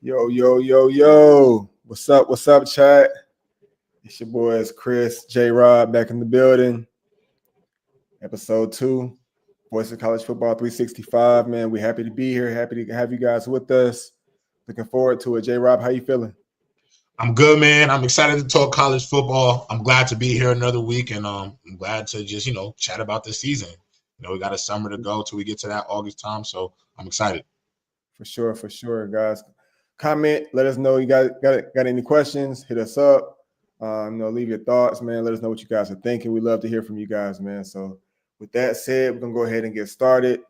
Yo, yo, yo, yo. What's up, chat? It's your boys Chris, J-Rob back in the building. Episode 2, Voice of College Football 365. Man, we're happy to be here. Happy to have you guys with us. Looking forward to it. J-Rob, how you feeling? I'm good, man. I'm excited to talk college football. I'm glad to be here another week, and I'm glad to just, chat about this season. We got a summer to go till we get to that August time, so I'm excited. For sure, guys. Comment, let us know you got any questions. Hit us up. Leave your thoughts, man. Let us know what you guys are thinking. We love to hear from you guys, man. So with that said, we're gonna go ahead and get started.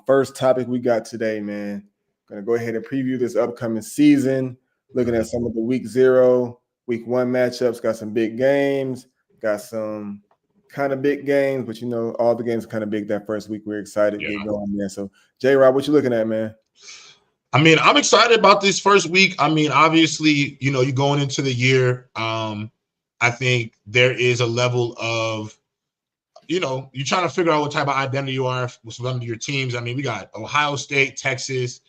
First topic we got today, man. Gonna go ahead and preview this upcoming season. Looking at some of the week 0, week 1 matchups. Got some big games. Got some kind of big games, but all the games are kind of big that first week. We're excited to get going, man. So J-Rob, what you looking at, man? I'm excited about this first week. Obviously, you're going into the year. I think there is a level of, you're trying to figure out what type of identity you are with some of your teams. We got Ohio State, Texas.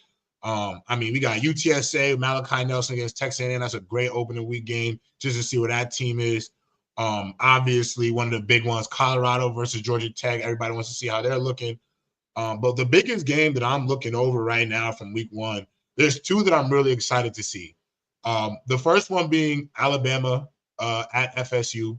We got UTSA, Malachi Nelson against Texas A&M. That's a great opening week game just to see what that team is. Obviously, one of the big ones, Colorado versus Georgia Tech. Everybody wants to see how they're looking. But the biggest game that I'm looking over right now from week 1, there's 2 that I'm really excited to see. The first one being Alabama at FSU.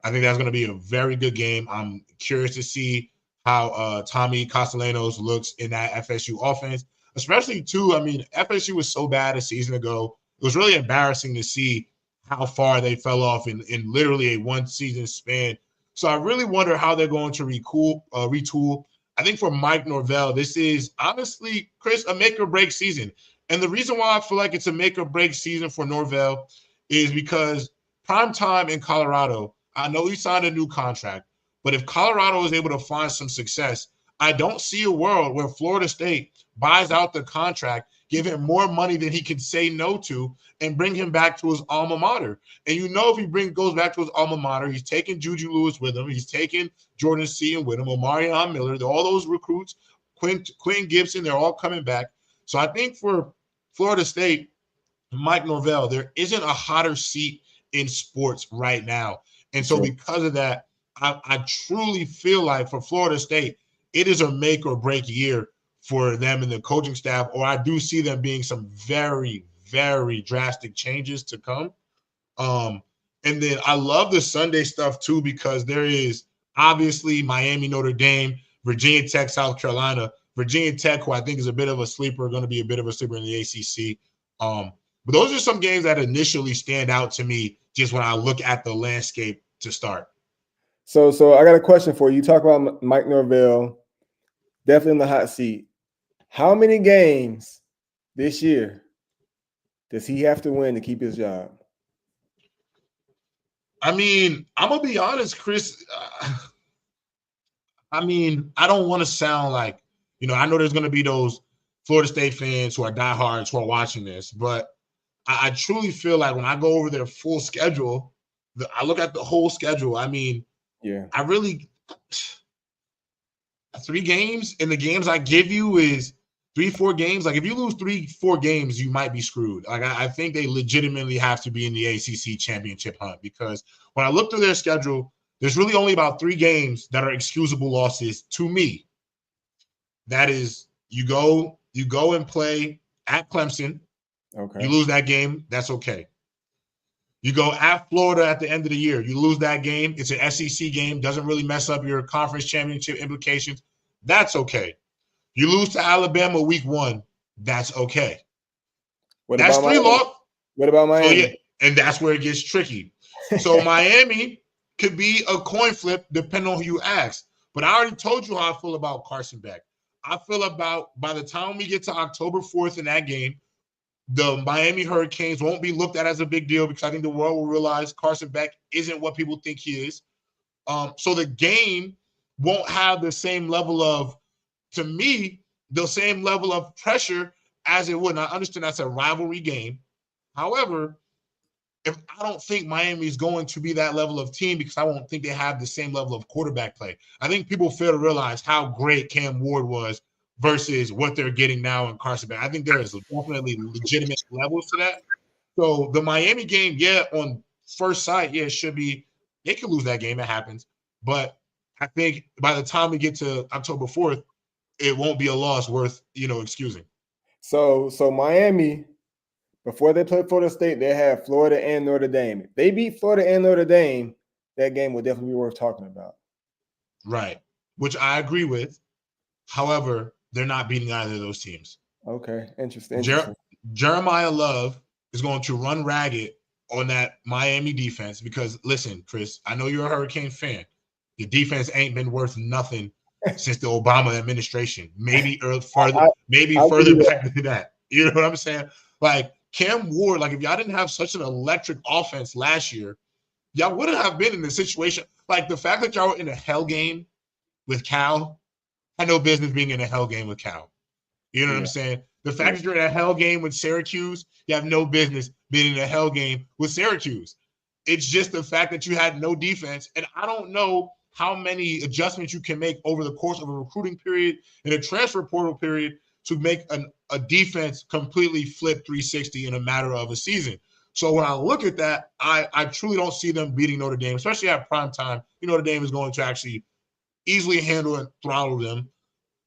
I think that's going to be a very good game. I'm curious to see how Tommy Castellanos looks in that FSU offense, especially too. FSU was so bad a season ago. It was really embarrassing to see how far they fell off in literally a one season span. So I really wonder how they're going to retool. I think for Mike Norvell, this is honestly, Chris, a make or break season. And the reason why I feel like it's a make or break season for Norvell is because prime time in Colorado, I know he signed a new contract, but if Colorado is able to find some success, I don't see a world where Florida State buys out the contract, give him more money than he can say no to, and bring him back to his alma mater. And if he goes back to his alma mater, he's taking Juju Lewis with him. He's taking Jordan Seaton with him, Omarion Miller, all those recruits, Quinn Gibson, they're all coming back. So I think for Florida State, Mike Norvell, there isn't a hotter seat in sports right now. And so because of that, I truly feel like for Florida State, it is a make or break year for them and the coaching staff, or I do see them being some very, very drastic changes to come. And then I love the Sunday stuff too, because there is obviously Miami, Notre Dame, Virginia Tech, South Carolina. Virginia Tech, who I think is a bit of a sleeper, going to be a bit of a sleeper in the ACC. But those are some games that initially stand out to me just when I look at the landscape to start. So I got a question for you. You talk about Mike Norvell, definitely in the hot seat. How many games this year does he have to win to keep his job? I'm going to be honest, Chris. I don't want to sound like, I know there's going to be those Florida State fans who are diehards who are watching this, but I truly feel like when I go over their full schedule, I look at the whole schedule. I really 3 games, and the games I give you is 3-4 games. Like if you lose 3-4 games, you might be screwed. Like I think they legitimately have to be in the ACC championship hunt, because when I look through their schedule, there's really only about 3 games that are excusable losses to me. That is, you go and play at Clemson. Okay. You lose that game, that's okay. You go at Florida at the end of the year. You lose that game. It's an SEC game. Doesn't really mess up your conference championship implications. That's okay. You lose to Alabama week 1. That's okay. That's 3 losses. What about Miami? So, yeah, and that's where it gets tricky. So Miami could be a coin flip depending on who you ask. But I already told you how I feel about Carson Beck. I feel about by the time we get to October 4th in that game, the Miami Hurricanes won't be looked at as a big deal, because I think the world will realize Carson Beck isn't what people think he is. So the game won't have the same level of, to me, the same level of pressure as it would. And I understand that's a rivalry game. However, if I don't think Miami is going to be that level of team, because I won't think they have the same level of quarterback play. I think people fail to realize how great Cam Ward was versus what they're getting now in Carson Beck. I think there is definitely legitimate levels to that. So the Miami game, yeah, on first sight, yeah, it should be. They could lose that game. It happens. But I think by the time we get to October 4th, it won't be a loss worth, excusing. So Miami, before they played Florida State, they had Florida and Notre Dame. If they beat Florida and Notre Dame, that game would definitely be worth talking about. Right. Which I agree with. However, they're not beating either of those teams. Okay, interesting. Jeremiah Love is going to run ragged on that Miami defense because, listen, Chris, I know you're a Hurricane fan. The defense ain't been worth nothing since the Obama administration. Maybe further back than that. You know what I'm saying? Like Cam Ward, like if y'all didn't have such an electric offense last year, y'all wouldn't have been in the situation. Like the fact that y'all were in a hell game with Cal, had no business being in a hell game with Cal. You know what I'm saying? The fact that you're in a hell game with Syracuse, you have no business being in a hell game with Syracuse. It's just the fact that you had no defense. And I don't know how many adjustments you can make over the course of a recruiting period and a transfer portal period to make a defense completely flip 360 in a matter of a season. So when I look at that, I truly don't see them beating Notre Dame, especially at prime time. Notre Dame is going to actually easily handle and throttle them.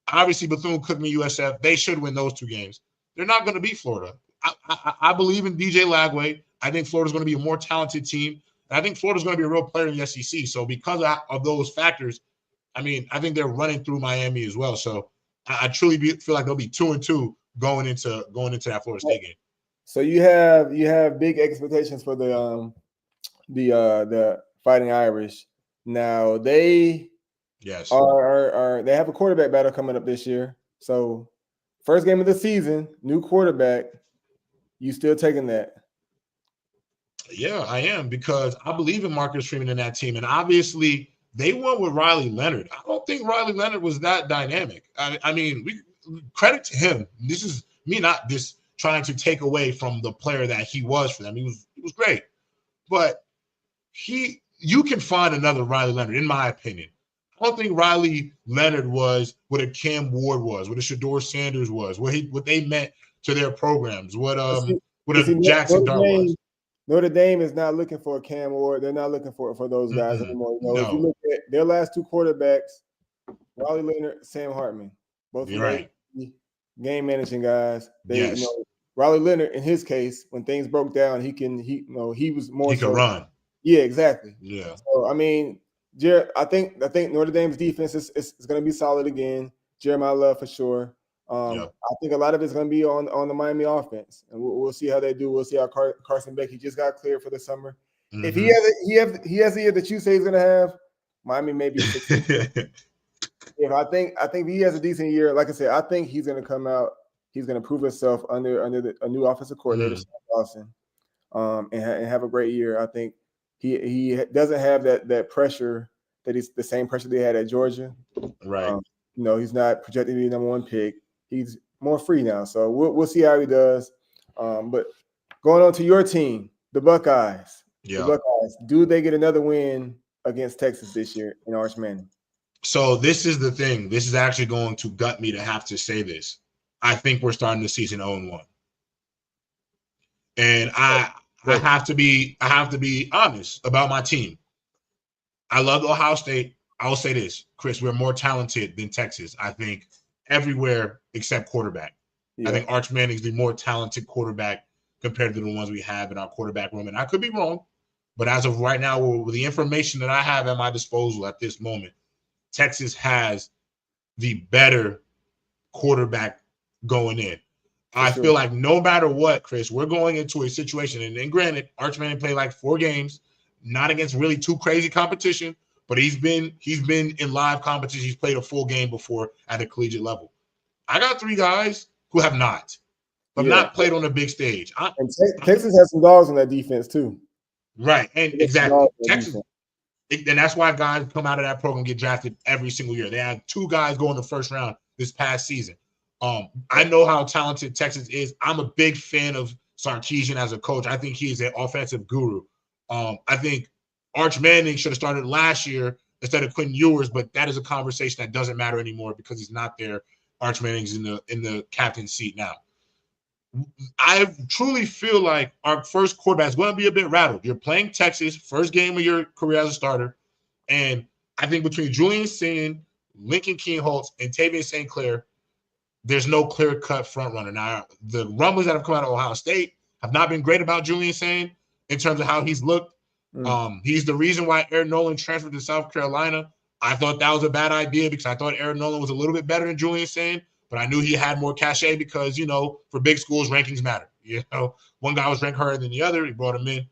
Obviously, Bethune-Cookman, USF, they should win those two games. They're not going to beat Florida. I believe in DJ Lagway. I think Florida's going to be a more talented team. And I think Florida's going to be a real player in the SEC. So because of those factors, I think they're running through Miami as well. So I truly feel like they'll be 2-2 going into that Florida State game. So you have big expectations for the Fighting Irish. Now they are they have a quarterback battle coming up this year. So first game of the season, new quarterback. You still taking that? Yeah, I am, because I believe in Marcus Freeman and that team. And obviously they went with Riley Leonard. I don't think Riley Leonard was that dynamic. Credit to him. This is me not just trying to take away from the player that he was for them. He was great. But you can find another Riley Leonard, in my opinion. I don't think Riley Leonard was what a Cam Ward was, what a Shedeur Sanders was, what they meant to their programs, what a Jackson Dart was. Notre Dame is not looking for a Cam Ward. They're not looking for those guys anymore. If you look at their last two quarterbacks, Riley Leonard, Sam Hartman, both game managing guys. Riley Leonard, in his case, when things broke down, he was more. He could run. Yeah, exactly. Yeah. So I think Notre Dame's defense is going to be solid again. Jeremiah Love for sure. I think a lot of it's going to be on the Miami offense, and we'll see how they do. We'll see how Carson Beck, he just got cleared for the summer. Mm-hmm. If he has the year that you say he's going to have, Miami may be 16. I think he has a decent year. Like I said, I think he's going to come out. He's going to prove himself under a new offensive coordinator, Dawson, and have a great year. I think he doesn't have that pressure that he's the same pressure they had at Georgia. Right. He's not projected to be the number one pick. He's more free now. So we'll see how he does. But going on to your team, the Buckeyes. Yeah. The Buckeyes, do they get another win against Texas this year in Arch Manning? So this is the thing. This is actually going to gut me to have to say this. I think we're starting the season 0-1. And I have to be honest about my team. I love Ohio State. I will say this, Chris, we're more talented than Texas, I think, everywhere except quarterback. Yeah. I think Arch Manning's the more talented quarterback compared to the ones we have in our quarterback room. And I could be wrong, but as of right now, with the information that I have at my disposal at this moment, Texas has the better quarterback going in. I feel like no matter what, Chris, we're going into a situation, and granted, Arch Manning played like 4 games, not against really too crazy competition, but he's been in live competition. He's played a full game before at a collegiate level. I got 3 guys who have not played on a big stage. Texas has some dogs on that defense too. Right, and exactly. Texas, and that's why guys come out of that program get drafted every single year. They had 2 guys go in the first round this past season. I know how talented Texas is. I'm a big fan of Sarkisian as a coach. I think he is an offensive guru. I think Arch Manning should have started last year instead of Quinn Ewers, but that is a conversation that doesn't matter anymore because he's not there. Arch Manning's in the captain's seat now. I truly feel like our first quarterback is going to be a bit rattled. You're playing Texas, first game of your career as a starter, and I think between Julian Sain, Lincoln Keenholz, and Tavian St. Clair, there's no clear-cut front runner. Now, the rumblings that have come out of Ohio State have not been great about Julian Sain in terms of how he's looked. He's the reason why Aaron Nolan transferred to South Carolina. I thought that was a bad idea because I thought Aaron Nolan was a little bit better than Julian Sain, but I knew he had more cachet because, for big schools, rankings matter. One guy was ranked higher than the other. He brought him in.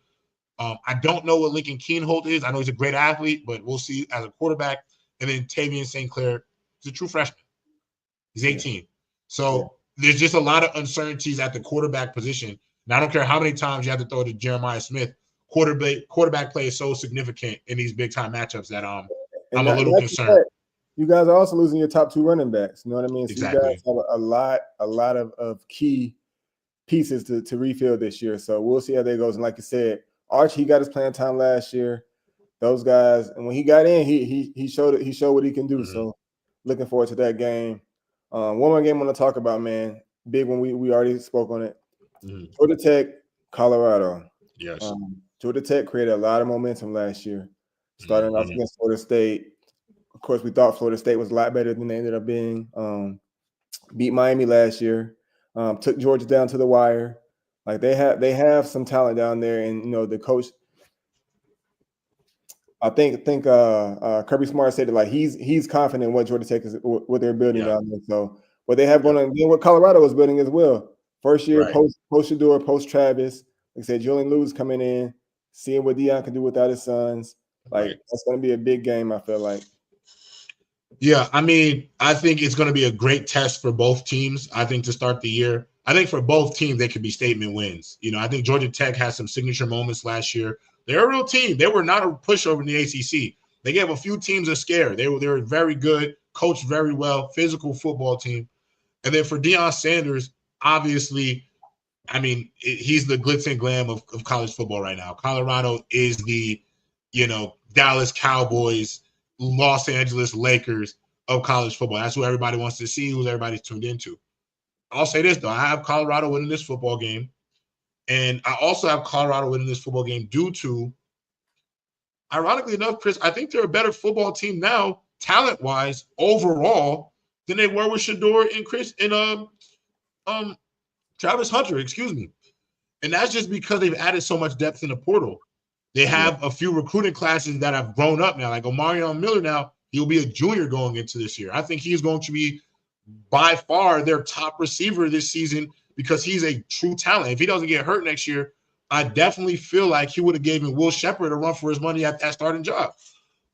I don't know what Lincoln Keenholz is. I know he's a great athlete, but we'll see as a quarterback. And then Tavian St. Clair is a true freshman. He's 18. Yeah. So there's just a lot of uncertainties at the quarterback position. And I don't care how many times you have to throw to Jeremiah Smith. Quarterback play is so significant in these big-time matchups that I'm a little concerned. You guys are also losing your top 2 running backs. You know what I mean? So exactly. You guys have a lot of key pieces to refill this year. So we'll see how that goes. And like you said, Arch, he got his playing time last year. Those guys, and when he got in, he showed what he can do. Mm-hmm. So looking forward to that game. One more game I want to talk about, man. Big one. We already spoke on it. Mm-hmm. Georgia Tech, Colorado. Yes. Georgia Tech created a lot of momentum last year, starting off against Florida State. Of course, we thought Florida State was a lot better than they ended up being. Beat Miami last year. Took Georgia down to the wire. Like they have some talent down there, and the coach. I think Kirby Smart said that like he's confident in what Georgia Tech is, what they're building down there. So what they have going on, what Colorado is building as well. First year post Shador, post Travis. Like I said, Julian Lewis coming in, seeing what Deion can do without his sons. Like that's going to be a big game. I feel like. Yeah, I mean, I think it's going to be a great test for both teams. I think to start the year, I think for both teams they could be statement wins. I think Georgia Tech had some signature moments last year. They're a real team. They were not a pushover in the ACC. They gave a few teams a scare. They were very good, coached very well, physical football team. And then for Deion Sanders, obviously, I mean, he's the glitz and glam of college football right now. Colorado is the, Dallas Cowboys, Los Angeles Lakers of college football. That's who everybody wants to see, who everybody's tuned into. I'll say this, though. I have Colorado winning this football game. And I also have Colorado winning this football game due to, ironically enough, Chris, I think they're a better football team now, talent-wise, overall, than they were with Shador and Travis Hunter, excuse me. And that's just because they've added so much depth in the portal. They have a few recruiting classes that have grown up now. Like Omarion Miller now, he'll be a junior going into this year. I think he's going to be by far their top receiver this season because he's a true talent. If he doesn't get hurt next year, I definitely feel like he would have given Will Shepherd a run for his money at that starting job.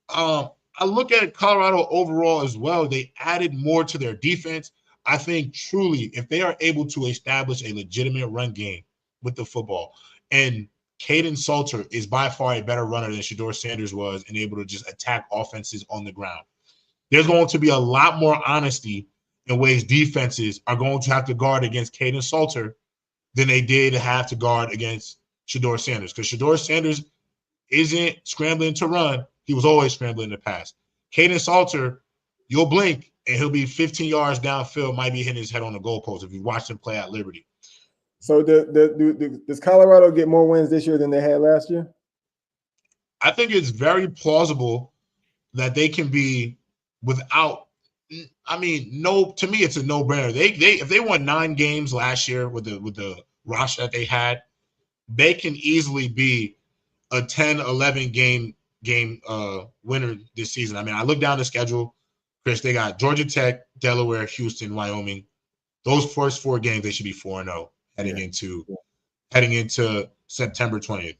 I look at Colorado overall as well. They added more to their defense. I think truly if they are able to establish a legitimate run game with the football, and Caden Salter is by far a better runner than Shador Sanders was and able to just attack offenses on the ground. There's going to be a lot more honesty in ways defenses are going to have to guard against Caden Salter than they did have to guard against Shador Sanders. Because Shador Sanders isn't scrambling to run. He was always scrambling to pass. Caden Salter, you'll blink, and he'll be 15 yards downfield, might be hitting his head on the goalpost if you watch him play at Liberty. So does Colorado get more wins this year than they had last year? I think it's very plausible that they can be without – I mean, to me, it's a no-brainer. If they won 9 games last year with the roster that they had, they can easily be a 10, 11 game winner this season. I mean, I look down the schedule, Chris, they got Georgia Tech, Delaware, Houston, Wyoming. Those first 4 games, they should be 4-0 heading into September 20th.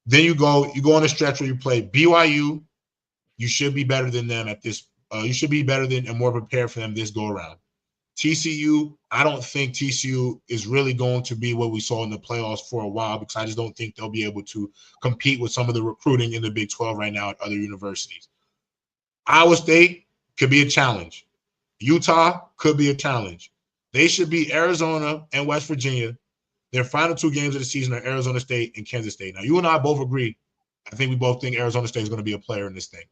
Then you go on a stretch where you play BYU. You should be better than them at this. You should be better than and more prepared for them this go around. TCU, I don't think TCU is really going to be what we saw in the playoffs for a while because I just don't think they'll be able to compete with some of the recruiting in the Big 12 right now at other universities. Iowa State could be a challenge. Utah could be a challenge. They should beat Arizona and West Virginia. Their final 2 games of the season are Arizona State and Kansas State. Now, you and I both agree. I think we both think Arizona State is going to be a player in this thing.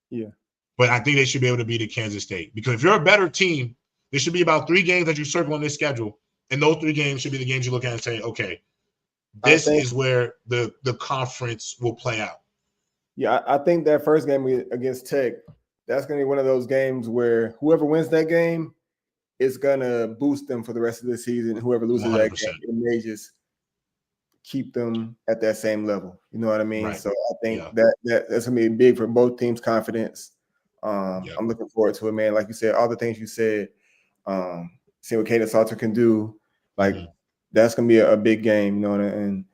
Yeah. But I think they should be able to beat Kansas State because if you're a better team There should be about 3 games that you circle on this schedule, and those 3 games should be the games you look at and say, okay, this is where the conference will play out. Yeah, I think that first game against Tech, that's going to be one of those games where whoever wins that game is going to boost them for the rest of the season. Whoever loses 100%. That game, it may just keep them at that same level. You know what I mean? Right. So I think that's going to be big for both teams' confidence. I'm looking forward to it, man. Like you said, all the things you said, seeing what Kaden Salter can do, like that's going to be a big game, you know. And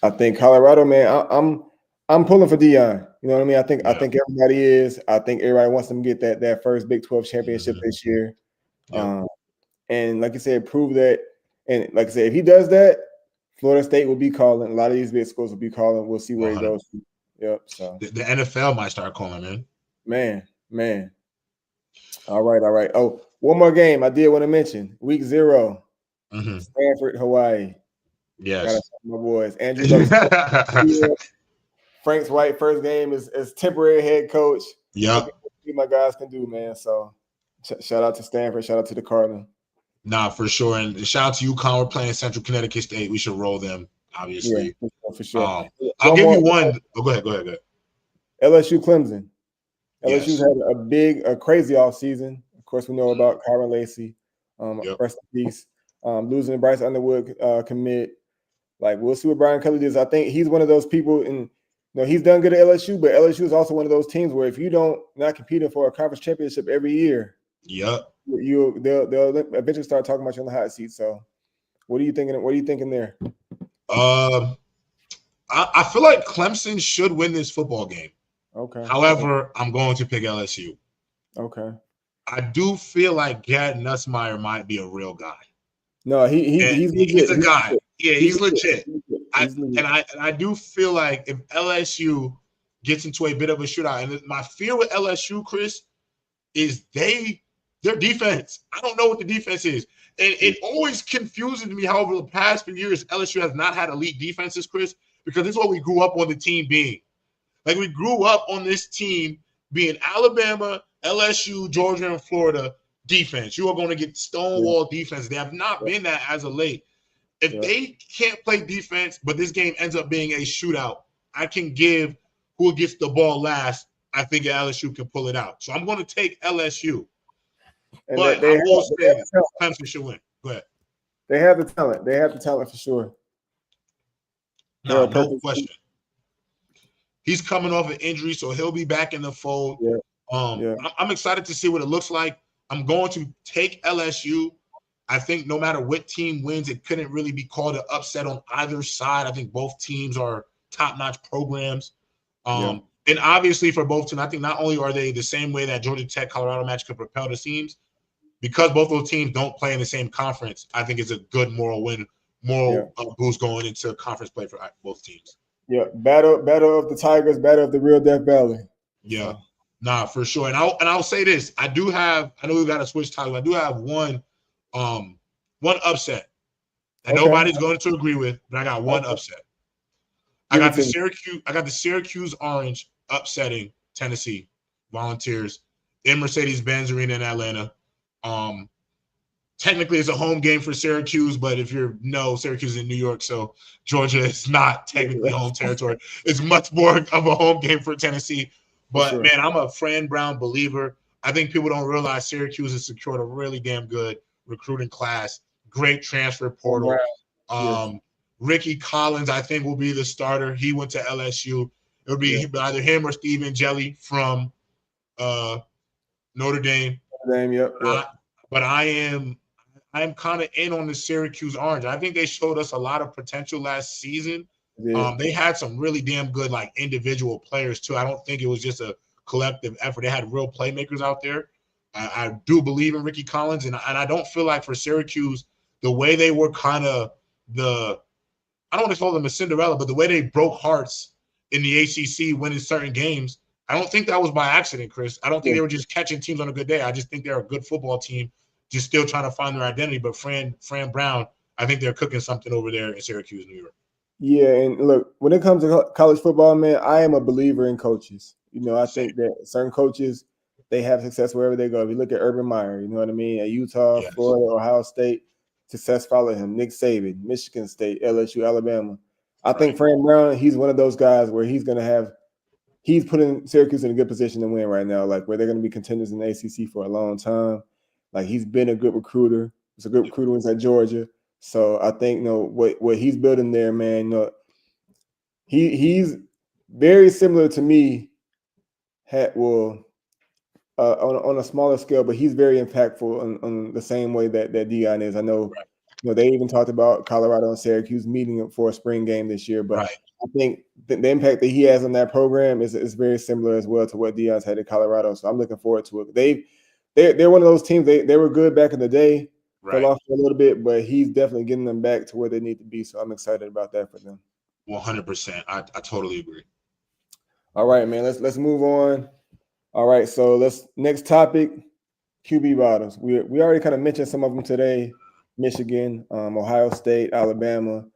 I think Colorado, man, I'm pulling for Deion. You know what I mean? I think everybody is. I think everybody wants them to get that first Big 12 championship this year. And like you said, prove that. And like I said, if he does that, Florida State will be calling. A lot of these big schools will be calling. We'll see where he goes. Yep. So the NFL might start calling, man. All right. Oh, one more game I did want to mention. Week 0, Stanford, Hawaii. Yes. My boys. Andrew Luck. Frank's White first game as temporary head coach. Yeah. See my guys can do, man. So shout out to Stanford. Shout out to the Cardinals. Nah, for sure. And shout out to UConn. We're playing Central Connecticut State. We should roll them, obviously. Yeah, for sure. I'll give you one. Oh, go ahead. LSU Clemson. LSU's had a crazy offseason. Of course, we know about Kyron Lacey. Rest in peace. Losing Bryce Underwood commit. Like, we'll see what Brian Kelly does. I think he's one of those people, and he's done good at LSU, but LSU is also one of those teams where if you not competing for a conference championship every year, they'll eventually start talking about you on the hot seat. So, what are you thinking? What are you thinking there? I feel like Clemson should win this football game. Okay. However, I'm going to pick LSU. Okay. I do feel like Garrett Nussmeier might be a real guy. No, he's a guy. Yeah, he's legit. I do feel like if LSU gets into a bit of a shootout, and my fear with LSU, Chris, is their defense. I don't know what the defense is. And it always confuses me how over the past few years LSU has not had elite defenses, Chris, because this is what we grew up on the team being. Like, we grew up on this team being Alabama, LSU, Georgia, and Florida defense. You are going to get stonewall defense. They have not been that as of late. If they can't play defense, but this game ends up being a shootout, I can give who gets the ball last. I think LSU can pull it out. So I'm going to take LSU. And but I will say Clemson should win. Go ahead. They have the talent. They have the talent for sure. No question. He's coming off an injury, so he'll be back in the fold. I'm excited to see what it looks like. I'm going to take LSU. I think no matter what team wins, it couldn't really be called an upset on either side. I think both teams are top-notch programs. And obviously for both teams, I think not only are they the same way that Georgia Tech, Colorado match could propel the teams, because both those teams don't play in the same conference, I think it's a good moral boost going into conference play for both teams. Yeah, battle of the Tigers, battle of the real Death Valley. Yeah, nah, for sure. And I'll say this: I know we got to switch titles. I do have one upset that nobody's going to agree with, but I got one upset. I got the Syracuse Orange upsetting Tennessee Volunteers in Mercedes-Benz Arena in Atlanta. Technically, it's a home game for Syracuse, but Syracuse is in New York, so Georgia is not technically home territory. It's much more of a home game for Tennessee. But, man, I'm a Fran Brown believer. I think people don't realize Syracuse has secured a really damn good recruiting class, great transfer portal. Ricky Collins, I think, will be the starter. He went to LSU. It'll be either him or Steven Jelly from Notre Dame. But I am kind of in on the Syracuse Orange. I think they showed us a lot of potential last season. They had some really damn good individual players too. I don't think it was just a collective effort. They had real playmakers out there. I do believe in Ricky Collins, and I don't feel like for Syracuse, the way they were kind of I don't want to call them a Cinderella, but the way they broke hearts in the ACC winning certain games, I don't think that was by accident, Chris. I don't think they were just catching teams on a good day. I just think they're a good football team, just still trying to find their identity. But Fran Brown, I think they're cooking something over there in Syracuse, New York. Yeah, and look, when it comes to college football, man, I am a believer in coaches. I think that certain coaches, they have success wherever they go. If you look at Urban Meyer, you know what I mean? At Utah, Yes. Florida, Ohio State, success followed him. Nick Saban, Michigan State, LSU, Alabama. I think Fran Brown, he's one of those guys where he's putting Syracuse in a good position to win right now, like where they're going to be contenders in the ACC for a long time. Like he's been a good recruiter. He's a good recruiter when he's at Georgia. So I think what he's building there, man. He's very similar to me. On a smaller scale, but he's very impactful on the same way that Deion is. I know, they even talked about Colorado and Syracuse meeting for a spring game this year, but I think the impact that he has on that program is very similar as well to what Deion's had in Colorado. So I'm looking forward to it. They're one of those teams. They were good back in the day, fell off for a little bit, but he's definitely getting them back to where they need to be. So I'm excited about that for them. 100%. I totally agree. All right, man. Let's move on. All right, so next topic, QB battles. We already kind of mentioned some of them today: Michigan, Ohio State, Alabama.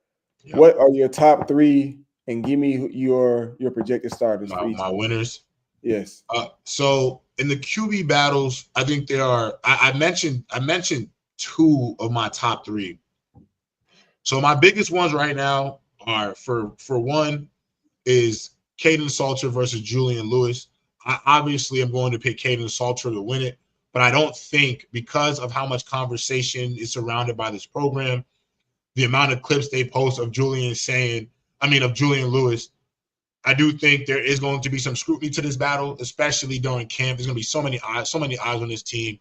Yep. What are your top three? And give me your projected starters. My winners. Yes. So in the QB battles, I think there are. I mentioned two of my top three. So my biggest ones right now are for one is Caden Salter versus Julian Lewis. I obviously am going to pick Caden Salter to win it, but I don't think, because of how much conversation is surrounded by this program, the amount of clips they post of Julian Lewis, I do think there is going to be some scrutiny to this battle, especially during camp. There's going to be so many eyes on this team.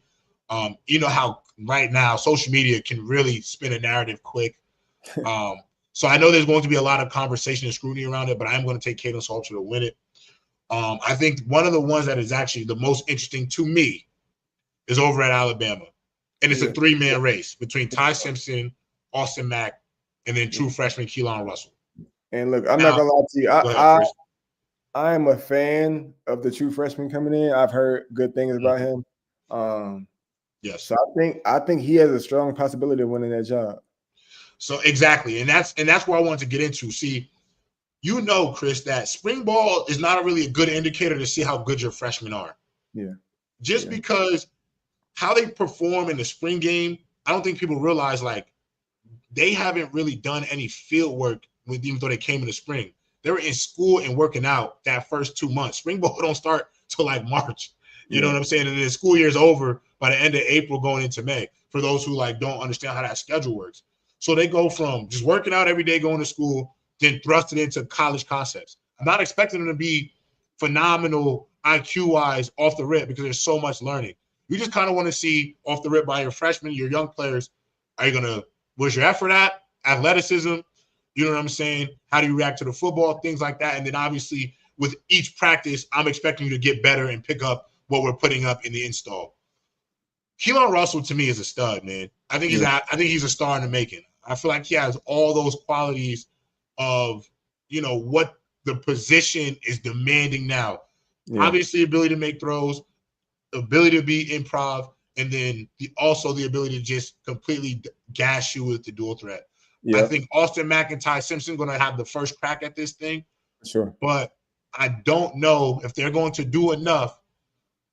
You know how right now social media can really spin a narrative quick. So I know there's going to be a lot of conversation and scrutiny around it, but I'm going to take Caden Salter to win it. I think one of the ones that is actually the most interesting to me is over at Alabama. And it's a three-man race between Ty Simpson, Austin Mack, and then true freshman Keelan Russell. And look, I'm not going to lie to you. I am a fan of the true freshman coming in. I've heard good things about him. Yes. So I think he has a strong possibility of winning that job. So exactly. And that's where I wanted to get into. See, Chris, that spring ball is not really a good indicator to see how good your freshmen are. Yeah. Because how they perform in the spring game, I don't think people realize, like, they haven't really done any field work even though they came in the spring. They were in school and working out that first 2 months. Spring ball don't start till like March. You know what I'm saying? And then the school year's over by the end of April going into May, for those who don't understand how that schedule works. So they go from just working out every day, going to school, then thrust it into college concepts. I'm not expecting them to be phenomenal IQ-wise off the rip because there's so much learning. You just kind of want to see off the rip by your freshmen, your young players, where's your effort at? Athleticism, you know what I'm saying? How do you react to the football? Things like that. And then obviously with each practice, I'm expecting you to get better and pick up what we're putting up in the install. Keelan Russell to me is a stud, man. I think he's a star in the making. I feel like he has all those qualities of, what the position is demanding now. Yeah. Obviously, ability to make throws, ability to be improv, and then also the ability to just completely gash you with the dual threat. Yep. I think Austin Mack and Ty Simpson going to have the first crack at this thing. Sure. But I don't know if they're going to do enough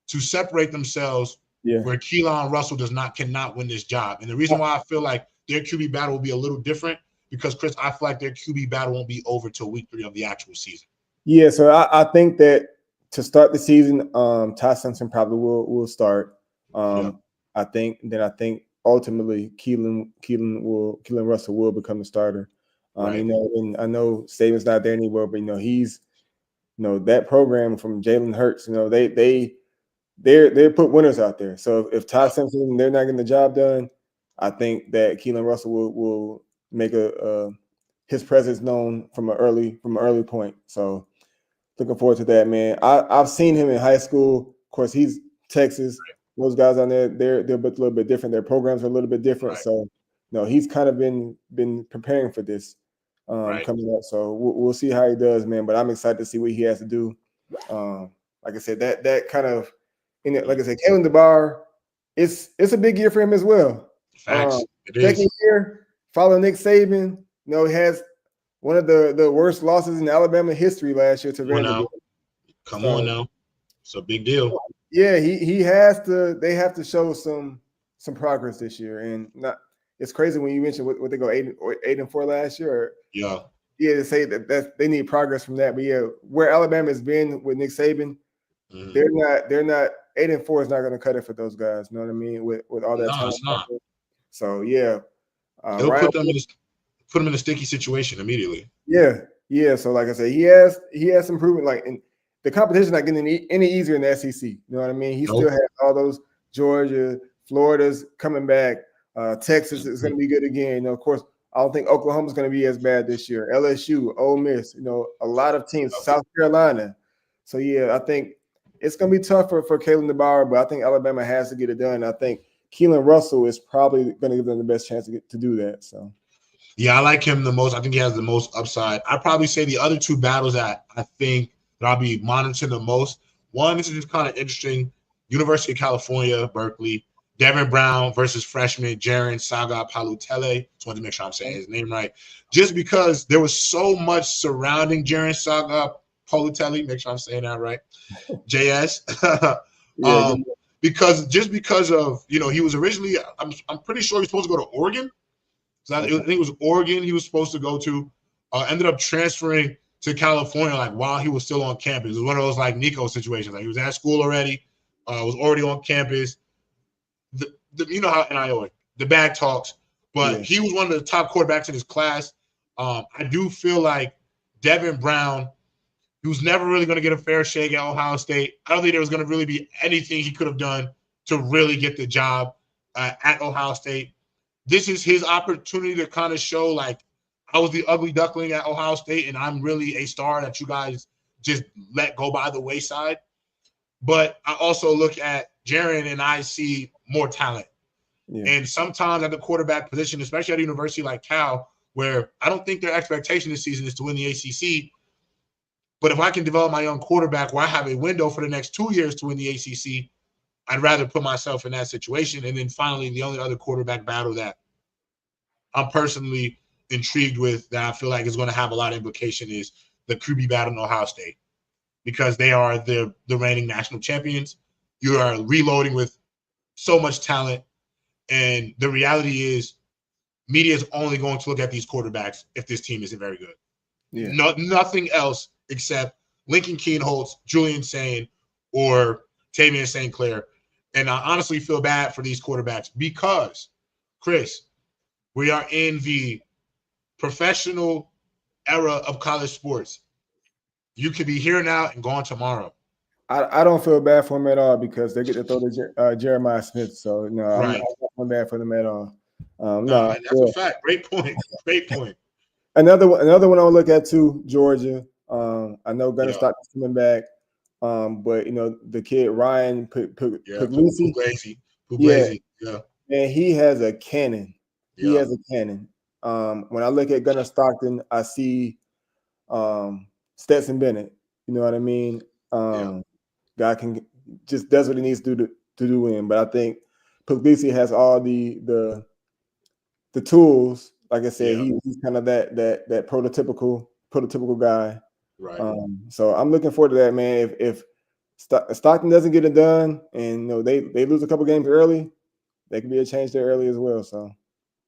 to separate themselves where Keelan Russell cannot win this job. And the reason why I feel like their QB battle will be a little different because, Chris, I feel like their QB battle won't be over till week 3 of the actual season. Yeah, so I think that to start the season, Ty Simpson probably will start. I think ultimately Keelan Russell will become the starter. And I know Saban's not there anymore, but he's that program from Jalen Hurts, they put winners out there. So if Ty Simpson, they're not getting the job done, I think that Keelan Russell will make his presence known from an early point. So looking forward to that, man. I've seen him in high school. Of course, he's Texas. Those guys on there, they're a little bit different. Their programs are a little bit different. Right. So he's kind of been preparing for this coming up. So we'll see how he does, man. But I'm excited to see what he has to do. Like I said, that kind of, like I said, Kalen DeBoer, it's a big year for him as well. Facts. Second year, following Nick Saban, he has one of the worst losses in Alabama history last year to Vanderbilt. Come on now. It's a big deal. Yeah, he has to. They have to show some progress this year, and not. It's crazy when you mentioned what they go 8-4 last year. Yeah. Yeah, to say that they need progress from that. But yeah, where Alabama has been with Nick Saban, they're not 8-4 is not going to cut it for those guys. You know what I mean? With all that No, talent. it's not. So yeah, It'll Ryan. put them in a sticky situation immediately. Yeah. So like I said, he has some improvement. Like, and the competition not getting any easier in the SEC. You know what I mean? He still has all those Georgia, Florida's coming back. Texas is going to be good again. You know, of course, I don't think Oklahoma's going to be as bad this year. LSU, Ole Miss, you know, a lot of teams. South Carolina. So yeah, I think it's going to be tough for Kalen DeBauer, but I think Alabama has to get it done. I think Keelan Russell is probably going to give them the best chance to do that. So. Yeah, I like him the most. I think he has the most upside. I'd probably say the other two battles that I think that I'll be monitoring the most. One, this is just kind of interesting. University of California, Berkeley. Devin Brown versus freshman Jaren Saga Palutele. Just wanted to make sure I'm saying his name right. Just because there was so much surrounding Jaren Saga Palutele. Make sure I'm saying that right. JS. Because of, you know, he was originally, I'm pretty sure he was supposed to go to Oregon. So I think it was Oregon he was supposed to go to. Ended up transferring to California like while he was still on campus. It was one of those like Nico situations. Like he was at school already, was already on campus. You know how NIL, the bag talks, but he was one of the top quarterbacks in his class. I do feel like Devin Brown, he was never really going to get a fair shake at Ohio State. I don't think there was going to really be anything he could have done to really get the job at Ohio State. This is his opportunity to kind of show, like, I was the ugly duckling at Ohio State, and I'm really a star that you guys just let go by the wayside. But I also look at Jaren, and I see more talent. Yeah. And sometimes at the quarterback position, especially at a university like Cal, where I don't think their expectation this season is to win the ACC, but if I can develop my young quarterback where I have a window for the next 2 years to win the ACC, I'd rather put myself in that situation. And then finally, the only other quarterback battle that I'm personally intrigued with that I feel like is going to have a lot of implication is the QB battle in Ohio State, because they are the reigning national champions. You are reloading with so much talent. And the reality is media is only going to look at these quarterbacks if this team isn't very good. Yeah. Nothing else except Lincoln Keenholz, Julian Sain, or Tavian St. Clair. And I honestly feel bad for these quarterbacks because, Chris, we are in the professional era of college sports. You could be here now and gone tomorrow. I don't feel bad for them at all because they get to throw to Jeremiah Smith. So, no, I'm not bad for them at all. No, that's a fact. Great point. Great point. Another one I'll look at too, Georgia. I know Gunnar Stockton's coming back. But you know, the kid Ryan Puglisi. Yeah. And he has a cannon. He has a cannon. When I look at Gunnar Stockton, I see Stetson Bennett. You know what I mean? Guy can just does what he needs to do in. But I think Puglisi has all the tools. Like I said, he's kind of that prototypical guy. Right. So I'm looking forward to that, man. If Stockton doesn't get it done, and you know they lose a couple games early, they can be a change there early as well. So,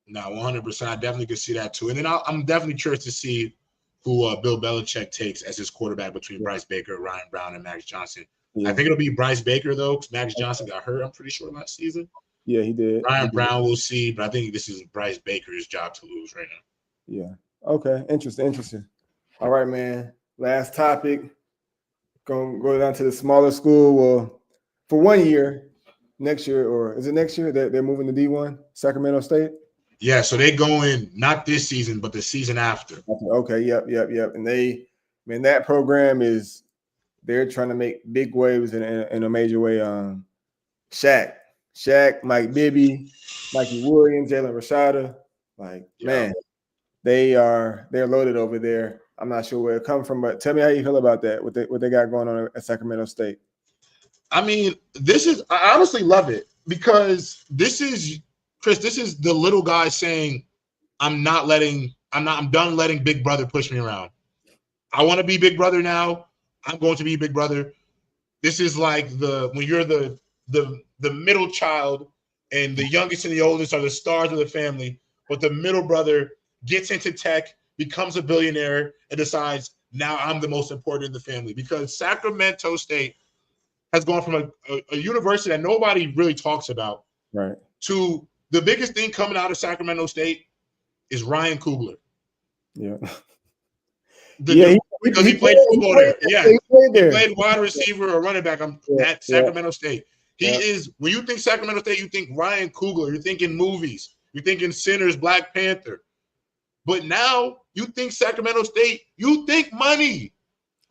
no, 100%. I definitely could see that too. And then I'm definitely curious to see who Bill Belichick takes as his quarterback between Bryce Baker, Ryan Brown, and Max Johnson. I think it'll be Bryce Baker though, because Max Johnson got hurt, I'm pretty sure, last season. Yeah, he did. Ryan Brown, we'll see, but I think this is Bryce Baker's job to lose right now. Yeah. Okay. Interesting. All right, man. Last topic. Going to go down to the smaller school. Well, for 1 year, next year, or is it next year that they're moving to D1, Sacramento State? Yeah, so they going not this season, but the season after. Okay. Yep. And that program they're trying to make big waves in a major way. Shaq, Mike Bibby, Mikey Williams, Jalen Rashada. Man, they're loaded over there. I'm not sure where it comes from, but tell me how you feel about that, what they got going on at Sacramento State. I mean, I honestly love it because this is the little guy saying, I'm done letting Big Brother push me around. I want to be Big Brother now. I'm going to be Big Brother. This is like when you're the middle child, and the youngest and the oldest are the stars of the family, but the middle brother gets into tech, becomes a billionaire, and decides, now I'm the most important in the family. Because Sacramento State has gone from a university that nobody really talks about, right, to the biggest thing coming out of Sacramento State is Ryan Coogler. Yeah. Because he played football there. Yeah. He played wide receiver or running back at Sacramento State. He is, when you think Sacramento State, you think Ryan Coogler. You're thinking movies. You're thinking Sinners, Black Panther. But now you think Sacramento State, you think money.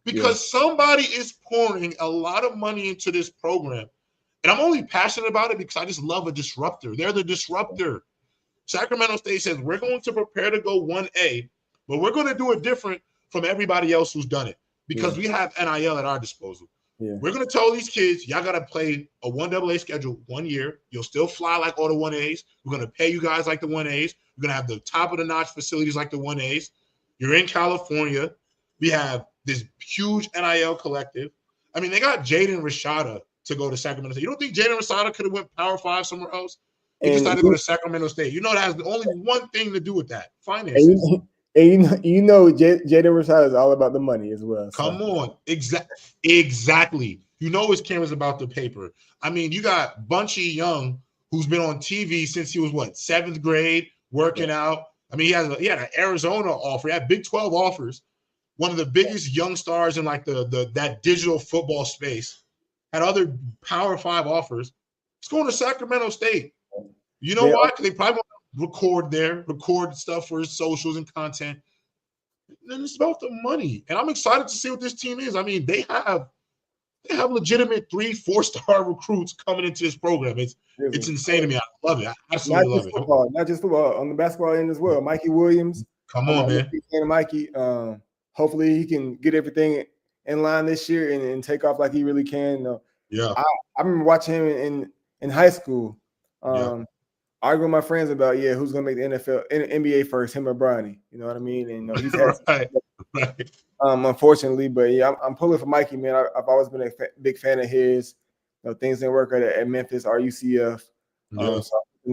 Because somebody is pouring a lot of money into this program. And I'm only passionate about it because I just love a disruptor. They're the disruptor. Sacramento State says, we're going to prepare to go 1A, but we're going to do it different from everybody else who's done it, because we have NIL at our disposal. We're going to tell these kids, y'all got to play a 1AA schedule 1 year. You'll still fly like all the 1As. We're going to pay you guys like the 1As. We're going to have the top-of-the-notch facilities like the 1As. You're in California. We have this huge NIL collective. I mean, they got Jaden Rashada to go to Sacramento State. You don't think Jaden Rashada could have went Power 5 somewhere else? He decided to go to Sacramento State. You know, that has only one thing to do with that: finances. And Jaden Rashada is all about the money as well. Come on. Exactly. You know his camera's about the paper. I mean, you got Bunchy Young, who's been on TV since he was, 7th grade, working out. I mean, he had an Arizona offer. He had Big 12 offers. One of the biggest young stars in like that digital football space. Had other Power 5 offers. He's going to Sacramento State. You know why? Because they probably want to record stuff for his socials and content. And it's about the money. And I'm excited to see what this team is. I mean, they have legitimate 3-4 star recruits coming into this program. It's insane to me. I love it. I absolutely love it. Not just football, on the basketball end as well. Mikey Williams. Come on, man. Mikey. Hopefully he can get everything in line this year and take off like he really can. I remember watching him in high school. Arguing with my friends about who's gonna make the NBA first, him or Bronny. You know what I mean? And he's had unfortunately, but I'm pulling for Mikey, man. I've always been a big fan of his. Things didn't work at Memphis, RUCF. So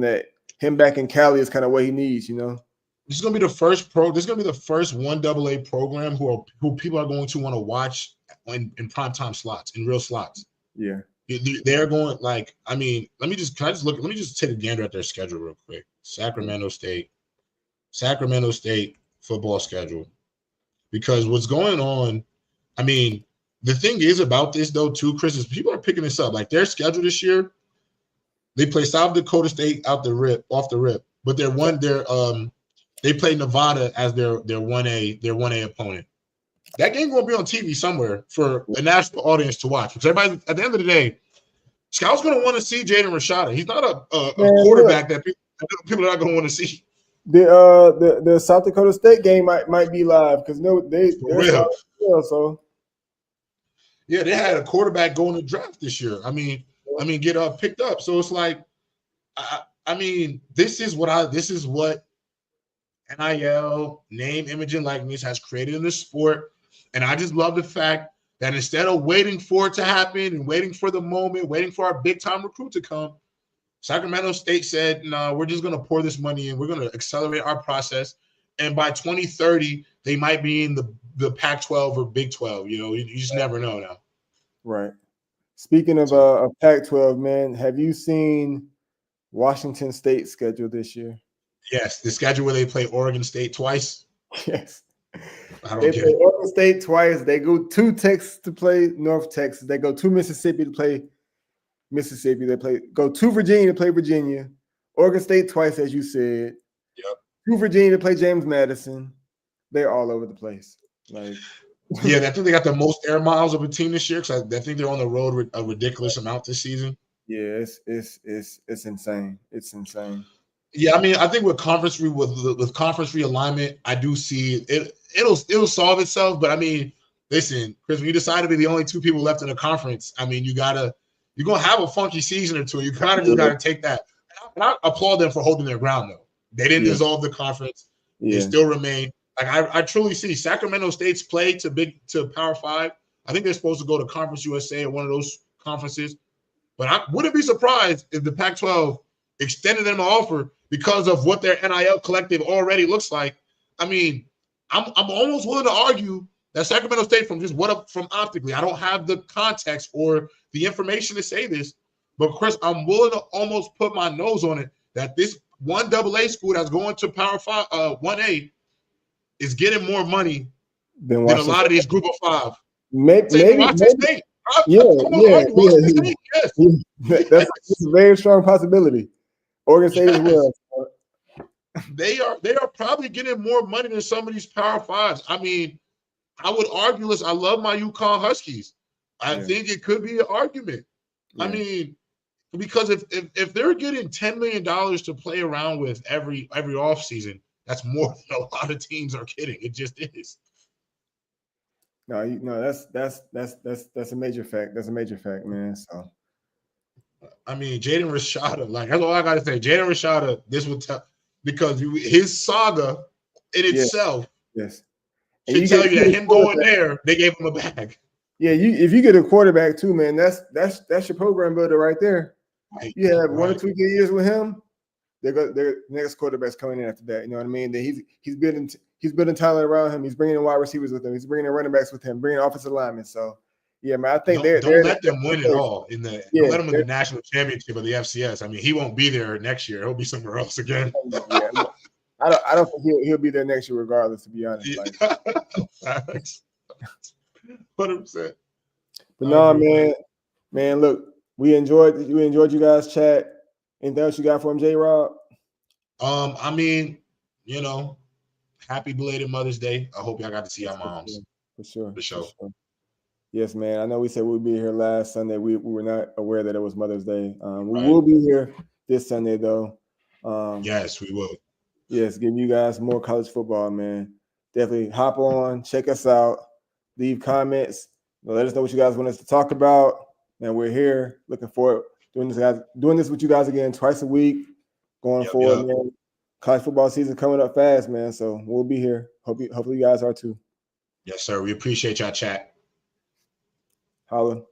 that him back in Cali is kind of what he needs. This is gonna be the first This is gonna be the first 1AA program who people are going to want to watch in primetime slots, in real slots. Yeah. They're going let me just take a gander at their schedule real quick. Sacramento State football schedule. Because what's going on, I mean, the thing is about this though too, Chris, is people are picking this up. Like their schedule this year, they play South Dakota State off the rip, but they play Nevada as their 1A opponent. That game will be on TV somewhere for a national audience to watch. Because everybody, at the end of the day, scouts going to want to see Jaden Rashada. He's not a quarterback that people are not going to want to see. The South Dakota State game might be live because they had a quarterback going to draft this year. I mean, get picked up. So it's like, I mean, this is what NIL, name, image, and likeness has created in the sport. And I just love the fact that instead of waiting for it to happen and waiting for the moment, waiting for our big-time recruit to come, Sacramento State said, no, we're just going to pour this money in. We're going to accelerate our process. And by 2030, they might be in the Pac-12 or Big 12. You just never know now. Right. Speaking of Pac-12, man, have you seen Washington State's schedule this year? Yes, the schedule where they play Oregon State twice. Yes. They play Oregon State twice. They go to Texas to play North Texas. They go to Mississippi to play Mississippi. Go to Virginia to play Virginia. Oregon State twice, as you said. Yep. To Virginia to play James Madison. They're all over the place. I think they got the most air miles of a team this year because I think they're on the road a ridiculous amount this season. Yeah, it's insane. It's insane. Yeah, I mean, I think with conference realignment, I do see it. It'll solve itself. But I mean, listen, Chris, when you decide to be the only two people left in the conference, I mean, you're gonna have a funky season or two. You kind of just gotta take that. And I applaud them for holding their ground though. They didn't dissolve the conference. They still remain. Like I truly see Sacramento State's play to Power 5. I think they're supposed to go to Conference USA or one of those conferences. But I wouldn't be surprised if the Pac-12 extended them an offer because of what their NIL collective already looks like. I mean, I'm almost willing to argue that Sacramento State, from optically, I don't have the context or the information to say this, but Chris, I'm willing to almost put my nose on it that this one AA school that's going to Power 5, 1A, is getting more money than a lot of these Group of 5. Maybe Washington State. Yeah. Washington State, yes. That's a very strong possibility. Oregon State as well. They are probably getting more money than some of these Power 5s. I mean, I would argue this. I love my UConn Huskies. I think it could be an argument. Yeah. I mean, because if they're getting $10 million to play around with every offseason, that's more than a lot of teams are getting. It just is. No, that's a major fact. That's a major fact, man. So, I mean, Jaden Rashada, like that's all I gotta say. Jaden Rashada, this will tell because his saga in itself, should tell you that him going there, they gave him a bag. Yeah, if you get a quarterback too, man, that's your program builder right there. Right. You have 1 or 2 good years with him. Their next quarterback's coming in after that. You know what I mean? Then he's building talent around him. He's bringing in wide receivers with him. He's bringing in running backs with him. Bringing offensive linemen. So yeah, man, I think don't let them win it all in the. Don't let them win the national championship of the FCS. I mean, he won't be there next year. He'll be somewhere else again. Yeah, I don't think he'll be there next year regardless. To be honest, like. 100%. But no, man, look, we enjoyed you guys chat. Anything else you got for him, J-Rob? I mean, happy belated Mother's Day. I hope y'all got to see our moms. For sure. For sure. Yes, man. I know we said we'd be here last Sunday. We were not aware that it was Mother's Day. We will be here this Sunday, though. Yes, we will. Yes, give you guys more college football, man. Definitely hop on, check us out, leave comments. Let us know what you guys want us to talk about. And we're here looking forward doing this with you guys again twice a week going forward, man. College football season coming up fast, man. So we'll be here. Hopefully you guys are too. Yes, sir. We appreciate y'all chat. Holla.